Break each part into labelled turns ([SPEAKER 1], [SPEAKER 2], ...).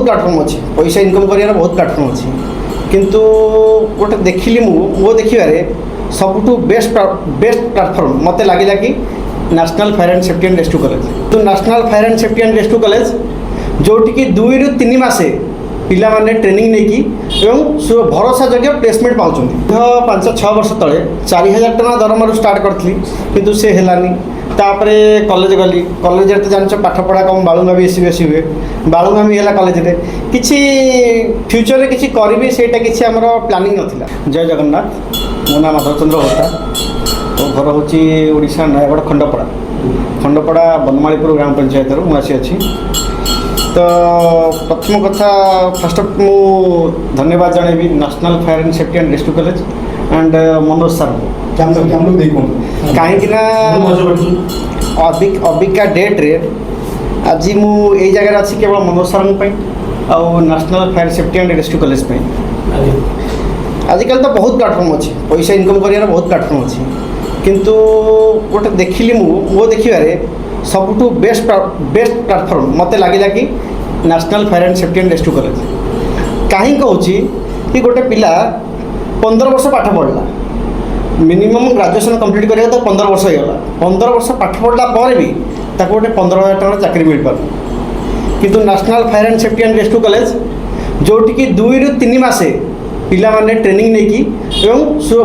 [SPEAKER 1] Platform अच्छी पैसा income कर बहुत प्लाटफर्म अच्छी किंतु गोटे देखिली मो देखिबारे सबुठु बेस्ट प्लाटफर्म मत लगे कि national fire and safety and rescue college तो national fire and safety and rescue college जोटिकी 2 ରୁ 3 मासे पिला माने ट्रेनिंग नहीं एवं भरोसा जगह प्लेसमेंट पाँच 5-6 वर्ष तले 4000 टका दरमार स्टार्ट करी किंतु से हेलानी तापरे कॉलेज गली कॉलेज तो जान पाठ पढ़ा कम बालुंगा भी एसी बेसी हुए बालुंगा भी है कॉलेज रे किसी फ्यूचर रे किसी करी सेटा किसी आमर प्लानिंग नथिला। जय जगन्नाथ मो नाम माधवचंद्र होता तो घर हूँ ओडिशा नयागढ़ खंडपड़ा बनमालीपुर ग्राम पंचायत रू मुझे अच्छी। तो प्रथम कथा फास्ट मु धन्यवाद जनइबी national fire and safety and rescue college and Manoj sir कहीं अबिका डेट रे आज मुझे जगह अच्छी केवल मनोज सर आउ national fire safety and rescue college आजिकल तो बहुत प्लाटफर्म अच्छी पैसा इनकम कर बहुत प्लाटफर्म अच्छी किंतु गोटे देखिली मो देखिबारे सबुठु बेस्ट प्लाटफर्म मत लगे कि national fire and safety and rescue college कहीं कहूँ कि गोटे पिला 15 वर्ष पाठ पढ़ला मिनिमम ग्रेजुएशन कंप्लीट करा तो 15 वर्ष होगा 15 वर्ष पाठ पढ़ला पर भी ताको गोटे 15,000 टका चाकरी मिल पार किंतु national fire and safety and rescue college जोटिकी 2 ରୁ 3 मासे पिला माने ट्रेनिंग नहीं एवं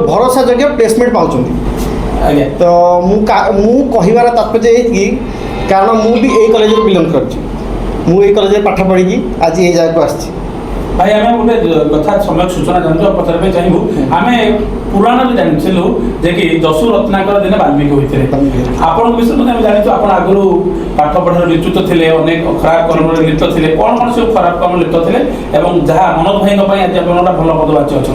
[SPEAKER 1] भरोसा जगह प्लेसमेंट पाँच तो मु कहिबार तात्पर्य ये कारण मु भी यही कॉलेज बिलंग कर कॉलेज पाठ पढ़ी आज ये जगह को आसी
[SPEAKER 2] भाई आम गोटे कथा समय सूचना जानू पचार चाहबू आम पुराण जानिलु जे कि दस्यु रत्नाकर दिन वाल्मीकि होते आपण विषय में जानी आप आगु पाठ पढ़ार लिप्त थे अनेक खराब कर्म लिप्त थे कौन कौन सब खराब कर्म लिप्त थे और जहाँ मनोज भाई आज आप भल पदवाची अच्छा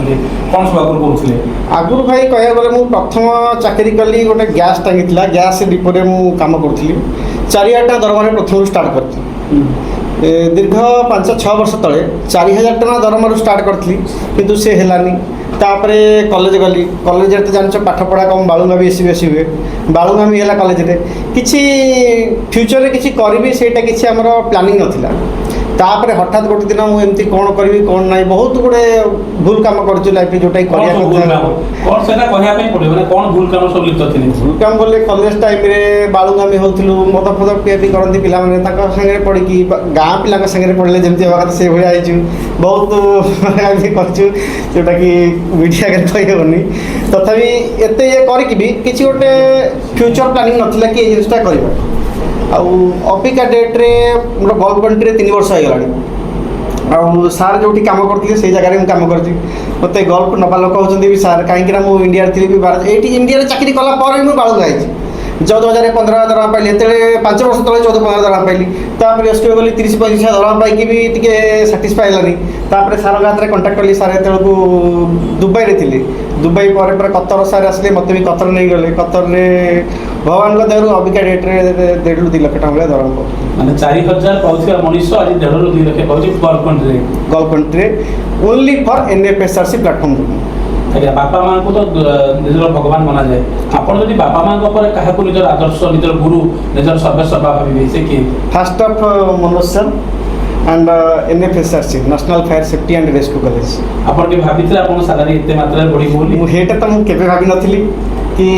[SPEAKER 2] कौन सब आगुरी करूँ
[SPEAKER 1] आगुरी भाई कह गले मुझे प्रथम चाकरी कली गोटे गैस टांगी था गैस डिपोरे मुझे कम करी 4,000 टका दरमार प्रथम स्टार्ट कर दीर्घ 5-6 वर्ष तले 4,000 टका दरमार स्टार्ट करी किंतु से हेलानी तापरे कॉलेज गली कॉलेज तो जान पाठ पढ़ा कम बालुंगा भी एसी बेसी हुए बालुंगा भी है कॉलेज रे किसी फ्यूचर रे किसी करी सेटा किसी आमर प्लानिंग नथिला तापरे हठात गोटे दिन मुझे कौन करी कौन ना बहुत गुड़े भूल कम कर लाइफ जोटा भूल कम बोले कॉलेज टाइम बालुगामी होलु मद फद पिया पी करती पे पढ़ी गाँ पिला सागे पढ़ले जमी हवा कथा से भाई बहुत जोटा कि मीडिया के कहनी तथापि एत ये करके गोटे फ्यूचर प्लानिंग नाला कि जिनसा कर अबिका डेट्रे मोर गल्फ कंट्री 3 वर्ष होगा आउ सार जो कम करते से जगह कम कर मत गल्फ नवा लोक होती भी सार कहीं इंडिया थी भी इंडिया चाकरी कलापर मुझे बाड़ू आई 14,000-15,000 दरमा पाइली ये 5 वर्ष तले 14-15 दरमा पाइली तापर एस गली 30-35 दरमा पाई भी टी साटिस्फाई है सार गाँव कंटाक्ट कली सार को दुबई थी दुबई पर कतर सार आसले मत भी कतर नहीं गले कतर भगवान दयारू अबिका डेट्रे 1.5 ରୁ 2 लाख टका भाई दरमा
[SPEAKER 2] माने 4,000 पाउथिबा मनीष आज 1.5 ରୁ 2 लाख पाउछि gulf country only for NFSRC platform
[SPEAKER 1] आज्ञा
[SPEAKER 2] बापा माँ को तो निजर भगवान मना जाए आपड़ जब बापा माँ क्या निजर आदर्श निजर गुरु निजर सर्वेसर्वा भावी से किए
[SPEAKER 1] first of Manoj sir and NFSRC national fire safety and rescue college
[SPEAKER 2] आपड़ के भाभी थे आपन सैलरी इतने मात्रा बढ़ी बोली
[SPEAKER 1] मुझे तो मुझे भाभी नथली कि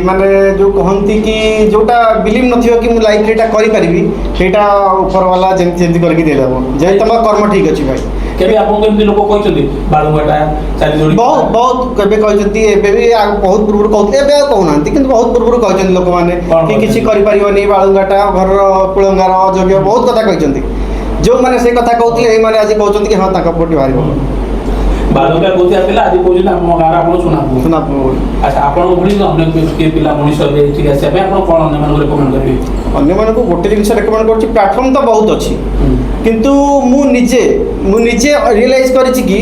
[SPEAKER 1] माने जो कहती कि जोटा बिलीव नथियो कि मु लाइफ रेटा करि परिबी सेटा ऊपर वाला जेमती करके देलाबो जे तमा कर्म ठीक अछि भाई
[SPEAKER 2] केबे आपन एमती लोक कहचंदी बाळुगाटा चाली जोड़ी
[SPEAKER 1] बहुत केबे कहचंदी एबे भी बहुत पूर्व कहते एबे कहनांती किंतु बहुत पूर्व कहचंदी लोक माने कि किछि करि परिबोनी बाळुगाटा घर कुळंगार जोग्य बहुत कथा कहचंदी जो माने से कथा कहउतले ए माने आज कहचंदी कि हां ताका पोटी बारिबो
[SPEAKER 2] बालुका गोतिया पिला आदि कहउछ हम गारा आपण सुनापु अच्छा आपण भली हमने के पिला मनीष बे ठीक আছে आपण कोन अन्य मन रेकमेंड करबी
[SPEAKER 1] अन्य मन को गोटे जिंस रेकमेंड करछि प्लेटफॉर्म तो बहुत अछि किंतु मु निजे रियलाइज करिछि कि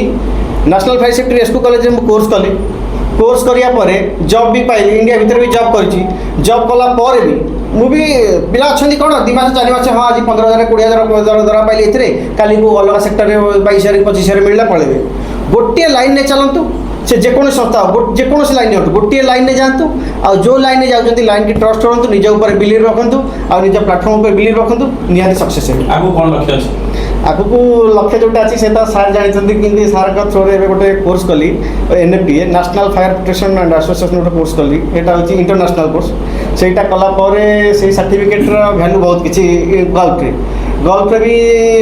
[SPEAKER 1] national fire safety rescue college में कोर्स कली कोर्स करिया परे जॉब भी पाइली इंडिया भीतर भी जॉब करिछि जॉब कला पर भी मु भी पिला अछंती कोन 2 मास 4 मास हां आज 15,000 दरा पाइली एथरे काली को अलग सेक्टर रे 22,000-25,000 मिलला पळेबे गोटे लाइन ने चलतु से जेकोसी संस्था जेकोसी लाइन हटू गोटे लाइन में जातु आ जो लाइन में जाऊँ लाइन की ट्रस्ट करूँ निज ऊपर बिलीव रखु आ निज प्लाटफर्म पर बिलीव रखु निहाती सक्सेस
[SPEAKER 2] आगु कौन लक्ष्य
[SPEAKER 1] ଆଗକୁ ଲକ୍ଷ୍ୟ ଯେଉଁଟା ଅଛି ସେ ତ ସାର୍ ଜାଣିଛନ୍ତି, କିନ୍ତୁ ସାର୍ଙ୍କ ଥ୍ରୋରେ ଏବେ ଗୋଟେ କୋର୍ସ କଲି NFPA national fire protection and association ଗୋଟେ କୋର୍ସ କଲି। ଏଇଟା ହେଉଛି ଇଣ୍ଟରନ୍ୟାସନାଲ୍ କୋର୍ସ। ସେଇଟା କଲା ପରେ ସେଇ ସାର୍ଟିଫିକେଟ୍ର ଭ୍ୟାଲୁ ବହୁତ କିଛି ଗଲ୍ଫରେ ବି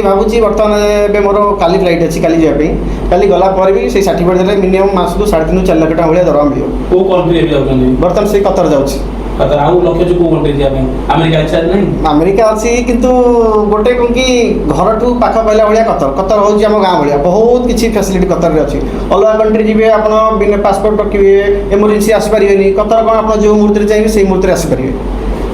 [SPEAKER 1] ଭାବୁଛି। ବର୍ତ୍ତମାନ ଏବେ ମୋର କାଲି ଫ୍ଲାଇଟ୍ ଅଛି, କାଲି ଯିବା ପାଇଁ। କାଲି ଗଲା ପରେ ବି ସେଇ ସାର୍ଟିଫିକେଟ୍ ଦେଲେ ମିନିମମ୍ ମାସକୁ 3.5 4 ଲକ୍ଷ ଟଙ୍କା ଭଳିଆ ଦରମା ମିଳିବ।
[SPEAKER 2] କୋଉ କଣ୍ଟ୍ରି ଏବେ ଯାଉଛନ୍ତି?
[SPEAKER 1] ବର୍ତ୍ତମାନ ସେଇ କତର ଯାଉଛି।
[SPEAKER 2] ଆଉ ଲକ୍ଷ୍ୟ ଅଛି କୋଉ କଣ୍ଟ୍ରି ଯିବା ପାଇଁ? ଆମେରିକା ଇଚ୍ଛା ନାହିଁ?
[SPEAKER 1] ଆମେରିକା ଅଛି, କିନ୍ତୁ ଗୋଟେ କ'ଣ କି ଘରଠୁ ପାଖ କହିଲା ଭଳିଆ କତର ହେଉଛି ଆମ ଗାଁ ଭଳିଆ। ବହୁତ କିଛି ଫ୍ୟାସିଲିଟି କତରରେ ଅଛି। ଅଲଗା କଣ୍ଟ୍ରି ଯିବେ ଆପଣ ବିନା ପାସପୋର୍ଟ ରଖିବେ, ଏମର୍ଜେନ୍ସି ଆସିପାରିବେନି। କତର କ'ଣ ଆପଣ ଯେଉଁ ମୁହୂର୍ତ୍ତରେ ଚାହିଁବେ ସେଇ ମୁହୂର୍ତ୍ତରେ ଆସିପାରିବେ।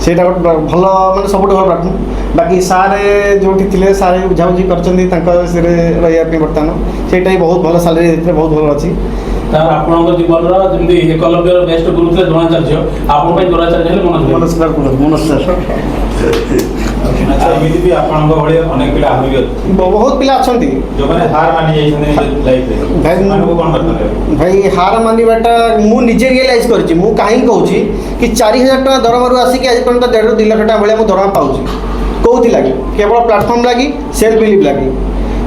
[SPEAKER 1] ସେଇଟା ଗୋଟେ ଭଲ, ମାନେ ସବୁଠୁ ଭଲ ପ୍ଲାଟଫର୍ମ। ବାକି ସାର୍ ଯେଉଁଠି ଥିଲେ ସାର୍ ବୁଝାବୁଝି କରିଛନ୍ତି ତାଙ୍କ ବିଷୟରେ ରହିବା ପାଇଁ। ବର୍ତ୍ତମାନ ସେଇଟା ବି ବହୁତ ଭଲ ସାଲାରୀ ଦେଇଥିଲେ, ବହୁତ ଭଲ ଅଛି।
[SPEAKER 2] ତାପରେ ଆପଣଙ୍କ ଜୀବନର ଯେମିତି ଏକଲବ୍ୟର ବେଷ୍ଟ ଗୁରୁ ଥିଲେ ଦ୍ରୋଣାଚାର୍ଯ୍ୟ, ଆପଣଙ୍କ ପାଇଁ ଦ୍ରୋଣାଚାର୍ଯ୍ୟ ହେଲେ ମନୋଜ ସାର୍।
[SPEAKER 3] ଆଚ୍ଛା, ଏମିତି ବି ଆପଣଙ୍କ ଭଳିଆ ଅନେକ ପିଲା ଆହୁରି ବି ଅଛନ୍ତି,
[SPEAKER 1] ବହୁତ ପିଲା ଅଛନ୍ତି
[SPEAKER 3] ଯେଉଁମାନେ ହାର ମାନି ଯାଇଛନ୍ତି ନିଜ ଲାଇଫରେ। ସେମାନଙ୍କୁ କ'ଣ କରିପାରିବେ?
[SPEAKER 1] ଭାଇ ହାର ମାନିବାଟା ମୁଁ ନିଜେ ରିଏଲାଇଜ୍ କରିଛି। ମୁଁ କାହିଁକି କହୁଛି କି 4,000 ଟଙ୍କା ଦରମାରୁ ଆସିକି ଆଜି ପର୍ଯ୍ୟନ୍ତ 1.5 ରୁ 2 ଲକ୍ଷ ଟଙ୍କା ଭଳିଆ ମୁଁ ଦରମା ପାଉଛି। କେଉଁଥି ଲାଗି? କେବଳ ପ୍ଲାଟଫର୍ମ ଲାଗି, ସେଲ୍ଫ ବିଲିଭ୍ ଲାଗି।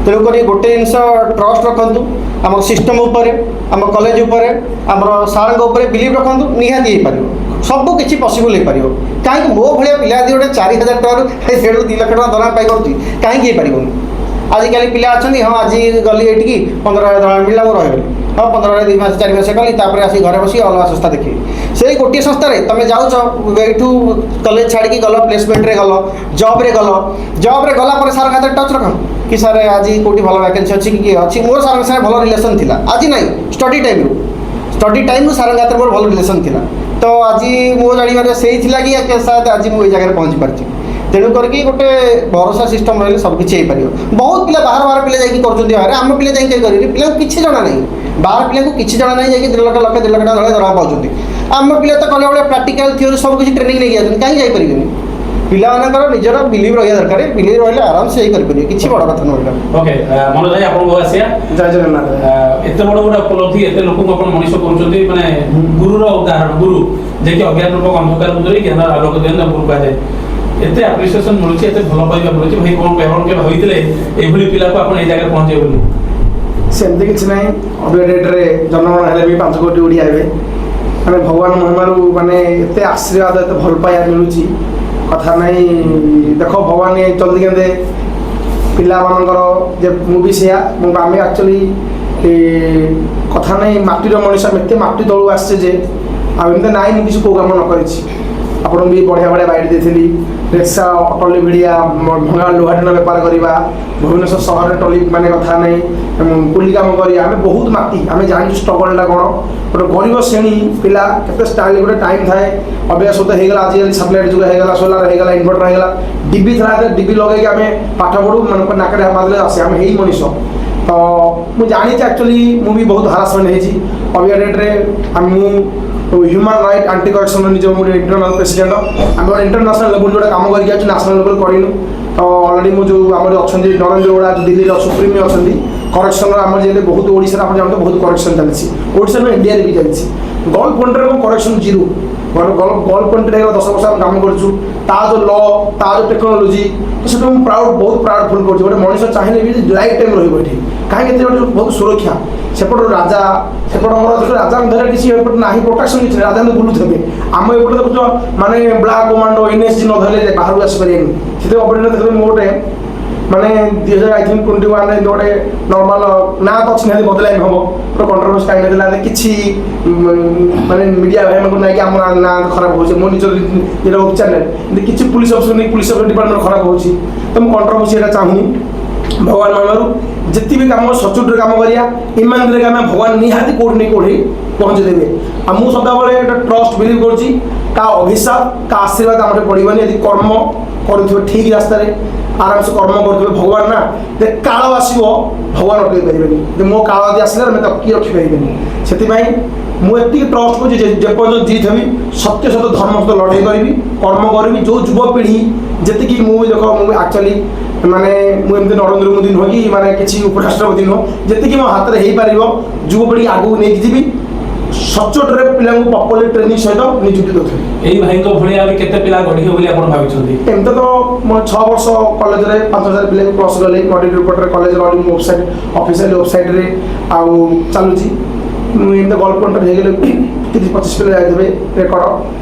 [SPEAKER 1] ତେଣୁକରି ଗୋଟେ ଜିନିଷ ଟ୍ରଷ୍ଟ ରଖନ୍ତୁ ଆମ ସିଷ୍ଟମ ଉପରେ, ଆମ କଲେଜ ଉପରେ, ଆମର ସାର୍ଙ୍କ ଉପରେ ବିଲିଭ୍ ରଖନ୍ତୁ। ନିହାତି ହେଇପାରିବ, ସବୁ କିଛି ପସିବଲ୍ ହେଇପାରିବ। କାହିଁକି ମୋ ଭଳିଆ ପିଲା ଯଦି ଗୋଟେ 4,000 ଟଙ୍କାରୁ 1.5 ରୁ 2 ଲକ୍ଷ ଟଙ୍କା ଦରମା ପାଇପାରୁଛି, କାହିଁକି ହେଇପାରିବନି? ଆଜିକାଲି ପିଲା ଅଛନ୍ତି, ହଁ ଆଜି ଗଲି ଏଠିକି 15,000 ଦରମା ମିଳିଲା, ମୁଁ ରହିଗଲି। ହଁ 15,000 2 ମାସ 4 ମାସ କଲି, ତାପରେ ଆସି ଘରେ ବସି ଅଲଗା ସଂସ୍ଥା ଦେଖିବି। ସେଇ ଗୋଟିଏ ସଂସ୍ଥାରେ ତୁମେ ଯାଉଛ, ଏଇଠୁ କଲେଜ ଛାଡ଼ିକି ଗଲ, ପ୍ଲେସମେଣ୍ଟରେ ଗଲ, ଜବ୍ରେ ଗଲା ପରେ ସାର୍ଙ୍କ ହାତରେ ଟଚ୍ ରଖ କି ସାର୍ ଆଜି କେଉଁଠି ଭଲ ଭ୍ୟାକେନ୍ସି ଅଛି କି କିଏ ଅଛି। ମୋର ସାର୍ଙ୍କ ସାଙ୍ଗେ ଭଲ ରିଲେସନ୍ ଥିଲା, ଆଜି ନାହିଁ। ଷ୍ଟଡି ଟାଇମ୍ରୁ ସାର୍ଙ୍କ ହାତରେ ମୋର ଭଲ ରିଲେସନ୍ ଥିଲା। ତ ଆଜି ମୋ ଜାଣିବାରେ ସେଇ ଥିଲା କି ସାର୍ ଆଜି ମୁଁ ଏଇ ଜାଗାରେ ପହଞ୍ଚି ପାରିଛି। ତେଣୁ କରିକି ଗୋଟେ ଭରସା ସିଷ୍ଟମ ରହିଲେ ସବୁ କିଛି ହେଇପାରିବ। ବହୁତ ପିଲା ବାହାର ପିଲା ଯାଇକି କରୁଛନ୍ତି, ବାହାରେ ଆମ ପିଲା ଯାଇକି କରିବେ, ପିଲାଙ୍କୁ କିଛି ଜଣା ନାହିଁ। ବାହାର ପିଲାଙ୍କୁ କିଛି ଜଣା ନାହିଁ, ଯାଇକି 2 ଲକ୍ଷ 2 ଲକ୍ଷ ଟଙ୍କା ଦରମା ପାଉଛନ୍ତି। ଆମ ପିଲା ତ କଲା ଭଳିଆ ପ୍ରାକ୍ଟିକାଲ ଥିଓରି ସବୁ କିଛି ଟ୍ରେନିଂ ନେଇକି ଯାଉଛନ୍ତି, କାହିଁକି ଯାଇପାରିବେନି? ପିଲାମାନଙ୍କର ନିଜର ବିଲିଭ୍ ରହିବା ଦରକାର। ବିଲିଭ୍ ରହିଲେ ଆରାମସେ ହେଇ କରିପାରିବେ, କିଛି ବଡ଼ କଥା ନୁହେଁ।
[SPEAKER 2] ଓକେ, ମନୋଜ ଭାଇ ଆପଣଙ୍କୁ ଆସିବା।
[SPEAKER 1] ଜୟ ଜଗନ୍ନାଥ।
[SPEAKER 2] ଏତେ ବଡ଼ ଗୋଟେ ଉପଲବ୍ଧି, ଏତେ ଲୋକଙ୍କୁ ଆପଣ ମଣିଷ କରୁଛନ୍ତି, ମାନେ ଗୁରୁର ଉଦାହରଣ, ଗୁରୁ ଯିଏକି ଅଜ୍ଞାନ ରୂପ ଅନ୍ଧକାର ଭିତରେ ଜ୍ଞାନ ଆଲୋକ ଦିଅନ୍ତି, ଗୁରୁ କୁହାଯାଏ। ଏତେ ଆପ୍ରିସିଏସନ୍ ମିଳୁଛି, ଏତେ ଭଲ ପାଇବା ମିଳୁଛି। ଭାଇ କ'ଣ ଆପଣ କେବେ ହୋଇଥିଲେ ଏଇଭଳି ପିଲାକୁ ଆପଣ ଏଇ ଜାଗାରେ ପହଞ୍ଚେଇବେ ବୋଲି?
[SPEAKER 4] ସେମିତି କିଛି ନାହିଁ। ଅବିକା ଡେଟ୍ରେ ଜନଗଣ ହେଲେ ବି 5 କୋଟି ଓଡ଼ିଆ ହେବେ। ମାନେ ଭଗବାନ ମହିମାରୁ ମାନେ ଏତେ ଆଶୀର୍ବାଦ, ଏତେ ଭଲ ପାଇବା ମିଳୁଛି, କଥା ନାହିଁ। ଦେଖ ଭଗବାନ ଜଲ୍ଦି କେତେ ପିଲାମାନଙ୍କର, ଯେ ମୁଁ ବି ସେୟା, ଆମେ ଆକ୍ଚୁଆଲି କଥା ନାହିଁ, ମାଟିର ମଣିଷ ଏତେ ମାଟି ତଳୁ ଆସିଛେ ଯେ ଆଉ ଏମିତି ନାହିଁ ମୁଁ କିଛି କେଉଁ କାମ ନ କରିଛି। ଆପଣଙ୍କୁ ବି ବଢ଼ିଆ ବଢ଼ିଆ ବାଇଟ୍ ଦେଇଥିଲି। ରେକ୍ସା ଟଲି ଭିଡ଼ିଆ, ଭଙ୍ଗା ଲୁହା ଟିଣ ବେପାର କରିବା, ଭୁବନେଶ୍ୱର ସହରରେ ଟଲି ମାନେ କଥା ନାହିଁ, କୁଲି କାମ କରିବା। ଆମେ ବହୁତ ମାଟି, ଆମେ ଜାଣିଛୁ ଷ୍ଟ୍ରଗଲ୍ଟା କ'ଣ। ଗୋଟେ ଗରିବ ଶ୍ରେଣୀ ପିଲା କେତେ ଷ୍ଟାଇଲ୍, ଗୋଟେ ଟାଇମ୍ ଥାଏ। ଅଭ୍ୟାସ ସହିତ ହେଇଗଲା, ଆଜିକାଲି ସାଟେଲାଇଟ୍ ଯୁଗ ହେଇଗଲା, ସୋଲାର ହେଇଗଲା, ଇନଭର୍ଟର ହେଇଗଲା, ଡିବି ଥିଲା, ଡିବି ଲଗେଇକି ଆମେ ପାଠ ପଢ଼ୁ, ମାନେ ନାକରେ ମାରିଲେ ଆସେ। ଆମେ ହେଇ ମଣିଷ। ତ ମୁଁ ଜାଣିଛି ଆକ୍ଚୁଆଲି ମୁଁ ବି ବହୁତ ହାରାସମେଣ୍ଟ ହେଇଛି। ଅବିକା ଡେଟ୍ରେ ମୁଁ ହ୍ୟୁମାନ୍ ରାଇଟ୍ ଆଣ୍ଟି କରପ୍ସନ୍ ନିଜ ମୁଁ ଇଣ୍ଟରନାଲ୍ ପ୍ରେସିଡେଣ୍ଟ। ଆମେ ଗୋଟେ ଇଣ୍ଟରନ୍ୟାସନାଲ୍ ଲେବୁଲ୍ ଗୋଟେ କାମ କରିକି ଆଛୁ, ନ୍ୟାସନାଲ୍ ଲେବୁଲ୍ କରିନୁ। ତ ଅଲରେଡ଼ି ମୁଁ ଯେଉଁ ଆମର ଅଛନ୍ତି ନରେନ୍ଦ୍ର ଓଡ଼ା ଦିଲ୍ଲୀର ସୁପ୍ରିମ୍ ଅଛନ୍ତି କରେକ୍ସନ୍ର, ଆମର ଯେମିତି ବହୁତ ଓଡ଼ିଶାରେ ଆପଣ ଜାଣନ୍ତୁ ବହୁତ କରେକ୍ସନ୍ ଚାଲିଛି। ଓଡ଼ିଶାରେ ଇଣ୍ଡିଆରେ ବି ଚାଲିଛି। ଗଲ୍ଫ କଣ୍ଟ୍ରିରେ କ'ଣ କରେକ୍ସନ୍ ଜିରୋ। ଗଲ୍ଫ କଣ୍ଟ୍ରିରେ ହେଇଗଲା 10 ବର୍ଷ ଆମେ କାମ କରୁଛୁ। ତା ଯେଉଁ ଲ, ତା ଯେଉଁ ଟେକ୍ନୋଲୋଜି, ତ ସେଟା ମୁଁ ବହୁତ ପ୍ରାଉଡ଼ ଫିଲ୍ କରୁଛି। ଗୋଟେ ମଣିଷ ଚାହିଁଲେ ବି ଲାଇଫ୍ ଟାଇମ୍ ରହିବ ଏଠି। କାହିଁକି ଏତେ ଗୋଟେ ବହୁତ ସୁରକ୍ଷା। ସେପଟର ରାଜା, ସେପଟ ଆମର ରାଜାଙ୍କ ଧରେ କିଛି ଏପଟେ ନାହିଁ, ପ୍ରୋଟେକ୍ସନ୍ କିଛି ନାହିଁ, ରାଜା ବୁଲୁଥିବେ। ଆମ ଏପଟେ ଦେଖୁଛ ମାନେ ବ୍ଲାକ୍ କମାଣ୍ଡୋ, NSG ନ ଧରିଲେ ବାହାରକୁ ଆସିପାରିବେନି। ସେଥିପାଇଁ ଅପରେଟର୍ ଦେଖୁଛନ୍ତି ମୁଁ ଗୋଟେ ମାନେ 2021 ଗୋଟେ ନର୍ମାଲ ନାଁ ତ ଅଛି, ନିହାତି ବଦଳାଇ ହେବ। ଗୋଟେ କଣ୍ଟ୍ରୋଭର୍ସି କାହିଁକି ହେଇଥିଲା, କିଛି ମାନେ ମିଡ଼ିଆ ଭାଇମାନଙ୍କୁ ନାଇକି ଆମ ନାଁ ଖରାପ ହେଉଛି। ମୋ ନିଜ ଚ୍ୟାନେଲ୍ କିନ୍ତୁ କିଛି ପୁଲିସ୍ ଅଫିସର ନେଇ ପୁଲିସ୍ ଡିପାର୍ଟମେଣ୍ଟ ଖରାପ ହେଉଛି। ତ ମୁଁ କଣ୍ଟ୍ରୋଭର୍ସି ଏଇଟା ଚାହୁଁନି। ଭଗବାନ ମହିମାରୁ ଯେତିକି ବି କାମ ସଚୋଟରେ କାମ କରିବା, ଇମାନଦାରିରେ ଆମେ ଭଗବାନ ନିହାତି କେଉଁଠି ନେଇ କେଉଁଠି ପହଞ୍ଚେଇ ଦେବେ। ଆଉ ମୁଁ ସଦାବେଳେ ଗୋଟେ ଟ୍ରଷ୍ଟ ବିଲିଭ୍ କରୁଛି, କାହା ଅଭିଶାପ, କାହା ଆଶୀର୍ବାଦ ଆମର ପଡ଼ିବନି। ଯଦି କର୍ମ କରୁଥିବେ ଠିକ୍ ରାସ୍ତାରେ, ଆରାମସେ କର୍ମ କରୁଥିବେ, ଭଗବାନ ନା ଯେ କାଳ ଆସିବ ଭଗବାନ ଅଟକାଇ ପାରିବେନି। ଯେ ମୋ କାଳ ଯଦି ଆସିଲା ଆମେ ତାକୁ କିଏ ରଖିପାରିବେନି। ସେଥିପାଇଁ ମୁଁ ଏତିକି ଟ୍ରଷ୍ଟ କରୁଛି ଯେ ଯେପର୍ଯ୍ୟନ୍ତ ଜିତ୍ ହେବି, ସତ୍ୟ ସତ ଧର୍ମ ସହିତ ଲଢ଼େଇ କରିବି, କର୍ମ କରିବି। ଯେଉଁ ଯୁବପିଢ଼ି ଯେତିକି ମୁଁ ଦେଖ, ମୁଁ ଆକ୍ଚୁଆଲି ମାନେ ମୁଁ ଏମିତି ନରେନ୍ଦ୍ର ମୋଦି ନୁହେଁ କି ମାନେ କିଛି ଉପରାଷ୍ଟ୍ରପତି ନୁହଁ, ଯେତିକି ମୋ ହାତରେ ହେଇପାରିବ ଯୁବପିଢ଼ି ଆଗକୁ ନେଇକି ଯିବି। ସଚ୍ଚୋଟରେ ପିଲାଙ୍କୁ ପ୍ରପରଲି ଟ୍ରେନିଂ ସହିତ ନିଯୁକ୍ତି ଦେଉଥିଲେ।
[SPEAKER 2] ଏଇ ଭାଇଙ୍କ ଭଳିଆ ବି କେତେ ପିଲା ଗଢ଼ିବେ ବୋଲି ଆପଣ ଭାବିଛନ୍ତି?
[SPEAKER 4] ଏମିତି ତ ମୋ 6 ବର୍ଷ କଲେଜରେ 5000 ପିଲାଙ୍କୁ କ୍ରସ୍ କଲେ ଅଡିଟ୍ ରିପୋର୍ଟରେ କଲେଜ ୱେବସାଇଟ୍ ଅଫିସିଆଲ ୱେବସାଇଟ୍ରେ ଆଉ ଚାଲୁଛି। ମୁଁ ଏମିତି ଗଲ୍ଫ ପଏଣ୍ଟରେ ହେଇଗଲେ 30-25 ପିଲା ଯାଇଥିବେ ରେକର୍ଡ଼।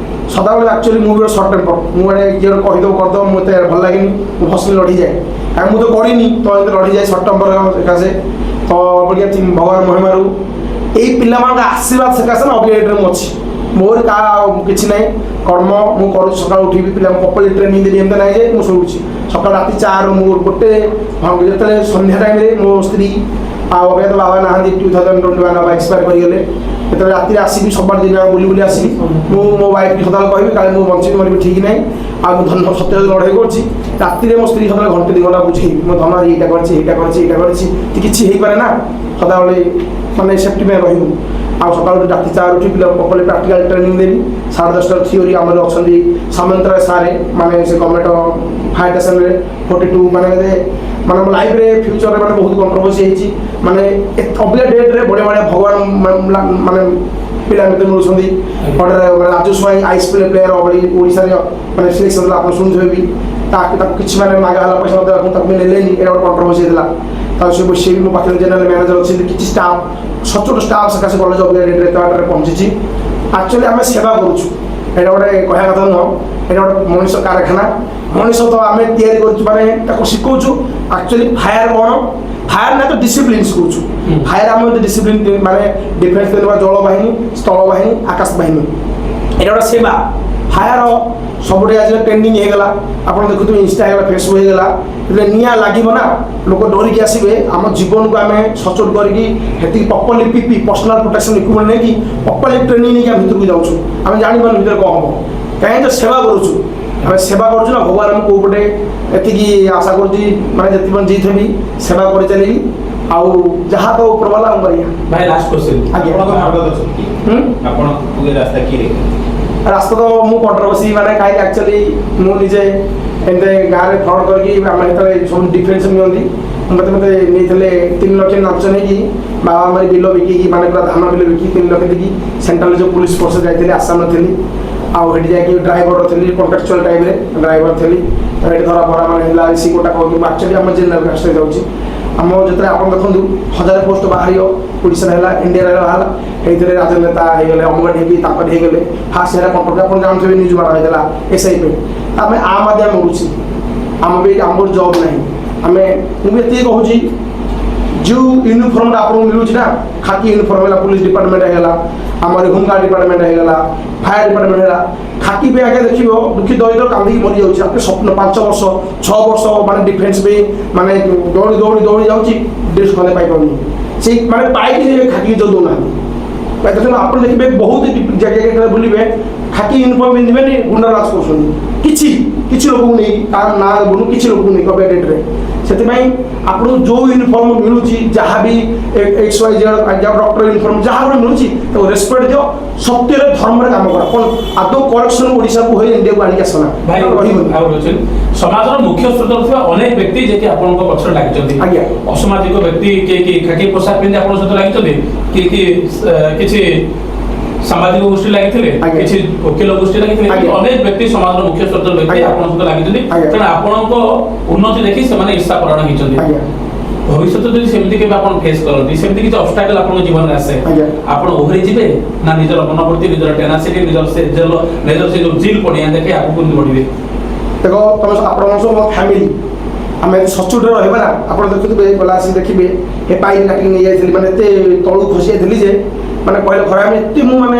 [SPEAKER 4] ସଦାବେଳେ ଆକ୍ଚୁଆଲି ମୁଁ ବି ଗୋଟେ ସର୍ଟ ଟେମ୍ପର, ମୁଁ ଗୋଟେ କିଏ ଗୋଟେ କହିଦେବ କରିଦେବ ମୋତେ ଭଲ ଲାଗେନି, ମୁଁ ଫସିଲେ ଲଢ଼ିଯାଏ। କାରଣ ମୁଁ ତ କରିନି ତ ଏମିତି ଲଢ଼ିଯାଏ ସର୍ଟ ଟେମ୍ପର ସକାଶେ। ତ ଅବିକା ଭଗବାନ ମହିମାରୁ ଏଇ ପିଲାମାନଙ୍କ ଆଶୀର୍ବାଦ ସକାଶେ ନା ଅବିକା ମୁଁ ଅଛି। ମୋର କାହା କିଛି ନାହିଁ, କର୍ମ ମୁଁ କରୁଛି। ସକାଳୁ ଉଠିବି ପିଲାଙ୍କୁ ପ୍ରପରଲି ଟ୍ରେନିଂ ଦେବି, ଏମିତି ନାହିଁ ଯେ ମୁଁ ଶୋଉଛି। ସକାଳ ରାତି 4 ମୁଁ ଗୋଟେ ଯେତେବେଳେ ସନ୍ଧ୍ୟା ଟାଇମ୍ରେ ମୋ ସ୍ତ୍ରୀ ଆଉ ଅବିକା ତ ବାବା ନାହାନ୍ତି, 2021 ବାବା ଏକ୍ସପାୟାର କରିଗଲେ। ଯେତେବେଳେ ରାତିରେ ଆସିବି ସବାର ଦିନ ବୁଲି ବୁଲି ଆସିବି, ମୁଁ ମୋ ୱାଇଫ୍କି ସଦାବେଳେ କହିବି କାଳେ ମୁଁ ବଞ୍ଚିବି ମୋର ବି ଠିକ୍ ନାହିଁ, ଆଉ ମୁଁ ଧନ ସତ୍ୟ ଲଢ଼େଇ କରୁଛି। ରାତିରେ ମୋ ସ୍ତ୍ରୀ ସଦାବେଳେ ଘଣ୍ଟେ 2 ଘଣ୍ଟା ବୁଝେଇବି, ମୋ ଧନ ଏଇଟା କରିଛି ଏଇଟା କରିଛି ଏଇଟା କରିଛି, କିଛି ହେଇପାରେ ନା, ସଦାବେଳେ ମାନେ ସେଫ୍ଟି ପାଇଁ ରହିବୁ। ଆଉ ସକାଳୁ ରାତି 4 ଉଠି ପିଲା ପ୍ରପରଲି ପ୍ରାକ୍ଟିକାଲ ଟ୍ରେନିଂ ଦେବି। 10:30 ଥିଓରି ଆମର ଅଛନ୍ତି ସାମନ୍ତରାୟ ସାରେ, ମାନେ ସେ ଗଭର୍ଣ୍ଣମେଣ୍ଟ ଫାୟାର ଷ୍ଟେସନରେ 42 ମାନେ ମୋ ଲାଇଫରେ ଫ୍ୟୁଚରରେ ମାନେ ବହୁତ କଣ୍ଟ୍ରୋଭର୍ସି ହେଇଛି। ମାନେ ଅବିକା ଡେଟ୍ରେ ବଢ଼ିଆ ବଢ଼ିଆ ଭଗବାନ ମାନେ ପିଲା ମୋତେ ମିଳୁଛନ୍ତି। ଗୋଟେ ରାଜୁ ସ୍ୱାଇଁ ଆଇସ୍ ପ୍ଲେୟାର ଓଡ଼ିଶାରେ ମାନେ ସିଲେକ୍ସନ୍ ହେଲା, ଆପଣ ଶୁଣିଥିବେ ବି। ତାକୁ କିଛି ମାନେ ମାଗା ହେଲା ପଇସା ଦେବାକୁ ତାକୁ ବି ନେଲେନି, ଏଇଟା ଗୋଟେ କଣ୍ଟ୍ରୋଭର୍ସି ହେଇଥିଲା। ତାକୁ ସେ ବି ମୋ ପାଖରେ ଜେନେରାଲ ମ୍ୟାନେଜର ଅଛନ୍ତି, କିଛି ଷ୍ଟାଫ୍ ସଚ୍ଚୋଟ ଷ୍ଟାଫ୍ ସକାଶେ କଲେଜ ଅବିକା ଡେଟ୍ରେ ଏତେ ବାଟରେ ପହଞ୍ଚିଛି। ଆକ୍ଚୁଆଲି ଆମେ ସେବା କରୁଛୁ, ଏଇଟା ଗୋଟେ କହିବା କଥା ନୁହଁ, ଏଇଟା ଗୋଟେ ମଣିଷ କାରଖାନା। ମଣିଷ ତ ଆମେ ତିଆରି କରୁଛୁ, ମାନେ ତାକୁ ଶିଖଉଛୁ। ଆକ୍ଚୁଆଲି ଫାୟାର କ'ଣ, ଫାୟାର ନା ତ ଡିସିପ୍ଲିନ୍ ଶିଖଉଛୁ। ଫାୟାର ଆମର ଡିସିପ୍ଲିନ୍ ମାନେ ଡିଫେନ୍ସ ଦେବା, ଜଳବାହିନୀ, ସ୍ଥଳବାହିନୀ, ଆକାଶ ବାହିନୀ, ଏଇଟା ଗୋଟେ ସେବା। ଫାୟାର ସବୁଠି ଆଜିକାଲି ଟ୍ରେଣ୍ଡିଂ ହେଇଗଲା, ଆପଣ ଦେଖୁଥିବେ ଇନଷ୍ଟା ହେଇଗଲା, ଫେସବୁକ୍ ହେଇଗଲା। ଯେତେବେଳେ ନିଆଁ ଲାଗିବ ନା ଲୋକ ଡରିକି ଆସିବେ। ଆମ ଜୀବନକୁ ଆମେ ସଚୋଟ କରିକି ସେତିକି properly PP personal protection equipment ନେଇକି ପ୍ରପରଲି ଟ୍ରେନିଂ ନେଇକି ଆମେ ଭିତରକୁ ଯାଉଛୁ। ଆମେ ଜାଣିପାରୁନୁ ଭିତରେ କ'ଣ ହେବ, କାହିଁକି ତ ସେବା କରୁଛୁ। ଆମେ ସେବା କରୁଛୁ ନା, ଭଗବାନ ଆମକୁ କେଉଁ ପଟେ ଏତିକି ଆଶା କରୁଛି, ମାନେ ଯେତିକି ଜିଇଥିବି ସେବା କରି ଚାଲିବି। ଆଉ ଯାହା ତ ଉପରବାଲା ଆମ କରିବା।
[SPEAKER 2] ଭାଇ ଲାଷ୍ଟ କ୍ୱେଶ୍ଚନ୍,
[SPEAKER 4] ଆଜ୍ଞା
[SPEAKER 3] ଆପଣଙ୍କ ମାର୍ଗଦର୍ଶକ କିଏ? ଆପଣ ରାସ୍ତା କିଏ?
[SPEAKER 4] ରାସ୍ତା ତ ମୁଁ କଣ୍ଟ୍ରୋଭର୍ସି ମାନେ କାହିଁକି ଆକ୍ଚୁଆଲି ମୁଁ ନିଜେ ଏମିତି ଗାଁରେ ଫ୍ରଡ୍ କରିକି ଆମେ ଯେତେବେଳେ ସବୁ ଡିଫେନ୍ସ ନିଅନ୍ତି ମୋତେ ନେଇଥିଲେ 3 ଲକ୍ଷ ନାଞ୍ଚ ନେଇକି ବାବା ଆମର ବିଲ ବିକିକି ମାନେ ପୁରା ଧାନ ବିଲ ବିକିକି 3 ଲକ୍ଷ ଦେଇକି ସେଣ୍ଟ୍ରାଲ ଯେଉଁ ପୁଲିସ ଫୋର୍ସ ଯାଇଥିଲି ଆସାମରେ ଥିଲି। ଆଉ ସେଠି ଯାଇକି ଡ୍ରାଇଭର ଥିଲି, କଣ୍ଟ୍ରାକ୍ଚୁଆଲ ଟାଇମ୍ରେ ଡ୍ରାଇଭର ଥିଲି। ଏଠି ଧରା ଭରା ମାନେ ହେଲା ସି କୋଟା କହୁଛୁ ଆକ୍ଚୁଆଲି ଆମ ଜେନେରାଲ କାଷ୍ଟରେ ଯାଉଛି। ଆମ ଯେତେବେଳେ ଆପଣ ଦେଖନ୍ତୁ 1000 ପୋଷ୍ଟ ବାହାରିବ, ଓଡ଼ିଶାରେ ହେଲା, ଇଣ୍ଡିଆରେ ବାହାରିଲା, ସେଇଥିରେ ରାଜନେତା ହେଇଗଲେ, ଅମଗଡ଼ ହେଇକି ତାପରେ ହେଇଗଲେ। ଫାଷ୍ଟ ହେଲା କଣ୍ଟ୍ରୋଲ, ଆପଣ ଜାଣୁଥିବେ ନ୍ୟୁଜ୍ ମାରା ହେଇଥିଲା SI ପାଇଁ। ଆମେ ଆଦେ ମରୁଛି, ଆମର ଜବ୍ ନାହିଁ। ଆମେ ମୁଁ ବି ଏତିକି କହୁଛି, ଯେଉଁ ୟୁନିଫର୍ମଟା ଆପଣଙ୍କୁ ମିଳୁଛି ନା, ଖାକି ୟୁନିଫର୍ମ ହେଲା, ପୁଲିସ ଡିପାର୍ଟମେଣ୍ଟ ହେଇଗଲା, ଆମର ହୋମଗାର୍ଡ ଡିପାର୍ଟମେଣ୍ଟ ହେଇଗଲା, ଫାୟାର ଡିପାର୍ଟମେଣ୍ଟ ହେଲା, ଖାକି ପାଇଁ ଆଜ୍ଞା ଦେଖିବ ଦୁଃଖୀ ଦରିଦ୍ର କାନ୍ଦିକି ମରିଯାଉଛି। ଆପଣ ସ୍ୱପ୍ନ 5 ବର୍ଷ 6 ବର୍ଷ ମାନେ ଡିଫେନ୍ସ ପାଇଁ ମାନେ ଦୌଡ଼ି ଯାଉଛି, ଡ୍ରେସ୍ ଖଣ୍ଡେ ପାଇପାରୁନି। ସେଇ ମାନେ ପାଇକି ଖାକି ଯୋଉ ଦେଉନାହାନ୍ତି। ଦେଖନ୍ତୁ ଆପଣ ଦେଖିବେ ବହୁତ ଜାଗାରେ ବୁଲିବେ, ଖାକି ୟୁନିଫର୍ମ ପିନ୍ଧିବେନି, ଗୁଣ୍ଡା ରାଜ କରୁଛନ୍ତି। କିଛି ଲୋକଙ୍କୁ ନେଇ ତାର ନାଁ ଦେବୁନୁ, କିଛି ଲୋକଙ୍କୁ ନେଇ ଅବିକା ଡେଟ୍ରେ। ସେଥିପାଇଁ ଆପଣଙ୍କୁ ଯେଉଁ ୟୁନିଫର୍ମ ମିଳୁଛି, ଯାହା ବି XYZ ଡକ୍ଟର ୟୁନିଫର୍ମ ଯାହା ଗୋଟେ ମିଳୁଛି ତାକୁ ରେସ୍ପେକ୍ଟ ଦିଅ। ସତ୍ୟରେ ଧର୍ମରେ କାମ କର। ଆପଣ ଆଦୌ କରପ୍ସନ ଓଡ଼ିଶାକୁ ହୋଇ ଇଣ୍ଡିଆକୁ ଆଣିକି ଆସନା।
[SPEAKER 2] ଭାଇ ସମାଜର ମୁଖ୍ୟ ସ୍ରୋତ ଥିବା ଅନେକ ବ୍ୟକ୍ତି ଯିଏକି ଆପଣଙ୍କ ପଛରେ ଲାଗିଛନ୍ତି।
[SPEAKER 4] ଆଜ୍ଞା।
[SPEAKER 2] ଅସାମାଜିକ ବ୍ୟକ୍ତି କିଏ ଖାକି ପୋଷାକ ପିନ୍ଧି ଆପଣଙ୍କ ସହିତ ଲାଗିଛନ୍ତି, କିଛି ସାମାଜିକ ଗୋଷ୍ଠୀ ଲାଗିଥିଲେ, କିଛି ଓକିଲ ଗୋଷ୍ଠୀ ଲାଗିଥିଲେ, ଅନେକ ବ୍ୟକ୍ତି ସମାଜର ମୁଖ୍ୟ ସ୍ରୋତ ବ୍ୟକ୍ତି ଆପଣଙ୍କ ସହିତ ଲାଗିଛନ୍ତି। ତେଣୁ ଆପଣଙ୍କ ଉନ୍ନତି ଦେଖି ସେମାନେ ଈର୍ଷାପରାୟଣ ହେଇଛନ୍ତି। ଭବିଷ୍ୟତ ଯଦି ସେମିତି କେବେ ଆପଣ ଫେସ୍ କରନ୍ତି, ସେମିତି କିଛି ଅବଷ୍ଟାକଲ ଆପଣଙ୍କ ଜୀବନରେ ଆସେ, ଆପଣ ଓହରି ଯିବେ ନା ନିଜର ମନୋବୃତ୍ତି, ନିଜର ଟେନାସିଟି, ନିଜର ସେ ଯୋଉ ଜିଲ୍ ପଡ଼ିଆ ଦେଖି ଆଗକୁ ବଢ଼ିବେ?
[SPEAKER 4] ଦେଖ ତମେ ଆପଣଙ୍କ ସହ ମୋ ଫ୍ୟାମିଲି ଆମେ ସଚୋଟରେ ରହିବା ନା। ଆପଣ ଦେଖୁଥିବେ ଗଲା ଆସିକି ଦେଖିବେ ଏ ପାଇପ୍ କାଟିକି ନେଇଯାଇଥିଲି, ମାନେ ଏତେ ତଳକୁ ଖସି ଯାଇଥିଲି ଯେ ମାନେ କହିଲେ ଖରା ଆମେ ଏତେ ମୁଁ ମାନେ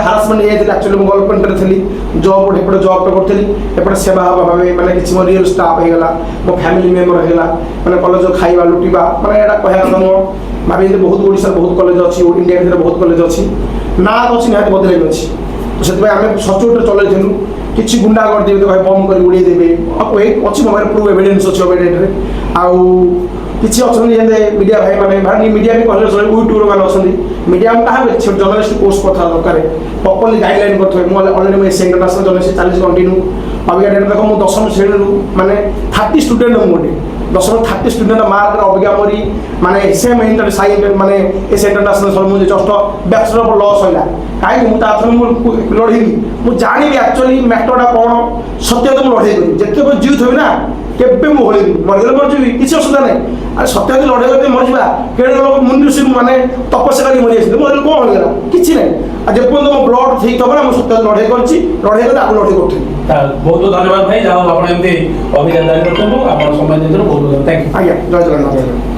[SPEAKER 4] ହାରାସମେଣ୍ଟ ହେଇଯାଇଥିଲି। ଆକ୍ଚୁଆଲି ମୁଁ ଗଭର୍ଣ୍ଣମେଣ୍ଟରେ ଥିଲି, ଜବ୍ ଏପଟେ ଜବ୍ଟା କରୁଥିଲି, ଏପଟେ ସେବା ହେବା ଭାବେ ମାନେ କିଛି ମୋ ରିଏଲ୍ ଷ୍ଟାଫ୍ ହେଇଗଲା, ମୋ ଫ୍ୟାମିଲି ମେମ୍ବର ହେଇଗଲା, ମାନେ କଲେଜ ଖାଇବା ଲୁଟିବା, ମାନେ ଏଇଟା କହିବା କଥା ନୁହଁ। ଭାବିଲି ବହୁତ ଓଡ଼ିଶାରେ ବହୁତ କଲେଜ ଅଛି, ଇଣ୍ଡିଆ ଭିତରେ ବହୁତ କଲେଜ ଅଛି, ନାଁ ଅଛି ନିହାତି ବଦଳାଇ ଅଛି। ସେଥିପାଇଁ ଆମେ ସଚୋଟରେ ଚଲେଇଥିଲୁ। କିଛି ଗୁଣ୍ଡା କରିଦେବେ ତ ଭାଇ ବମ୍ କରି ଉଡ଼େଇ ଦେବେ, ଅଛି ମୋ ପାଖରେ ପ୍ରୁଫ୍ ଏଭିଡେନ୍ସ ଅଛି ଅବିଡେଟ୍ରେ। ଆଉ କିଛି ଅଛନ୍ତି ଯେମିତି ମିଡ଼ିଆ ଭାଇ ମାନେ ମିଡ଼ିଆ ବି କହିଲେ ଚଳେ, ୟୁଟ୍ୟୁବର ମାନେ ଅଛନ୍ତି। ମିଡ଼ିଆ କାହାକୁ ଜର୍ଣ୍ଣାଲିଷ୍ଟ କୋର୍ସ କଥା ଦରକାର, ପ୍ରପରଲି ଗାଇଡ଼ଲାଇନ୍ କରିଥିବେ। ମୁଁ ଅଲରେଡ଼ି ମୁଁ ଏସିଆ ଇଣ୍ଟରନ୍ୟାସନାଲ ଜର୍ଣ୍ଣାଲିଷ୍ଟ ଚାଲିଛି କଣ୍ଟିନ୍ୟୁ। ଅବିକା ଡେଟ୍ ଦେଖ ମୁଁ 10ମ ଶ୍ରେଣୀରୁ ମାନେ 30 ଷ୍ଟୁଡେଣ୍ଟ ମୁଁ ଗୋଟେ ଦଶମ 30 ଷ୍ଟୁଡେଣ୍ଟ ମାର୍କରେ ଅବିକା ମୋରି ମାନେ ସେମ୍ ଇଣ୍ଟର ସାଇ ମାନେ ଏସ୍ ଇଣ୍ଟରନ୍ୟାସନାଲ ସର ମୁଁ ଜଷ୍ଟ ବ୍ୟାଚଲର ଅଫ୍ ଲସ୍ ହେଲା କାହିଁକି ମୁଁ ତାଥରେ ମୁଁ ଲଢ଼େଇବି ମୁଁ ଜାଣିବି ଆକ୍ଚୁଆଲି ମ୍ୟାଟରଟା କ'ଣ ସତ୍ୟତା ମୁଁ ଲଢ଼େଇ କରିବି ଯେତେବେଳେ ଜିଉଥିବି ନା କେବେ ମୁଁ ହଳିବି ମରିଗଲେ ମରିଯିବି କିଛି ଅସୁବିଧା ନାହିଁ ଆରେ ସତ୍ୟତା ଲଢ଼େଇ କରି ମରିଯିବା କେଡ଼େ ଲୋକ ମୁଣ୍ଡ ମାନେ ତପସ୍ୟା କରି ମରି ଆସିଲେ ମରିଗଲେ କ'ଣ ହେଇଗଲା କିଛି ନାହିଁ ଆଉ ଯେପର୍ଯ୍ୟନ୍ତ ମୋ ବ୍ଲଡ଼ ଠିକ୍ ଥବ ନା ମୁଁ ସତ୍ୟତା ଲଢ଼େଇ କରିଛି ଲଢ଼େଇ କରି ଆକୁ ଲଢ଼େଇ କରୁଥିଲି
[SPEAKER 2] ବହୁତ ବହୁତ ଧନ୍ୟବାଦ ଭାଇ ଯାହା ହଉ ଆପଣ ଏମିତି ଅଭିଯାନ ଜାରି ରଖନ୍ତୁ ଆପଣ ସମୟ ଦେଇଥିବାରୁ ବହୁତ ବହୁତ ଥ୍ୟାଙ୍କ ୟୁ
[SPEAKER 4] ଆଜ୍ଞା ଜୟ ଜଗନ୍ନାଥ।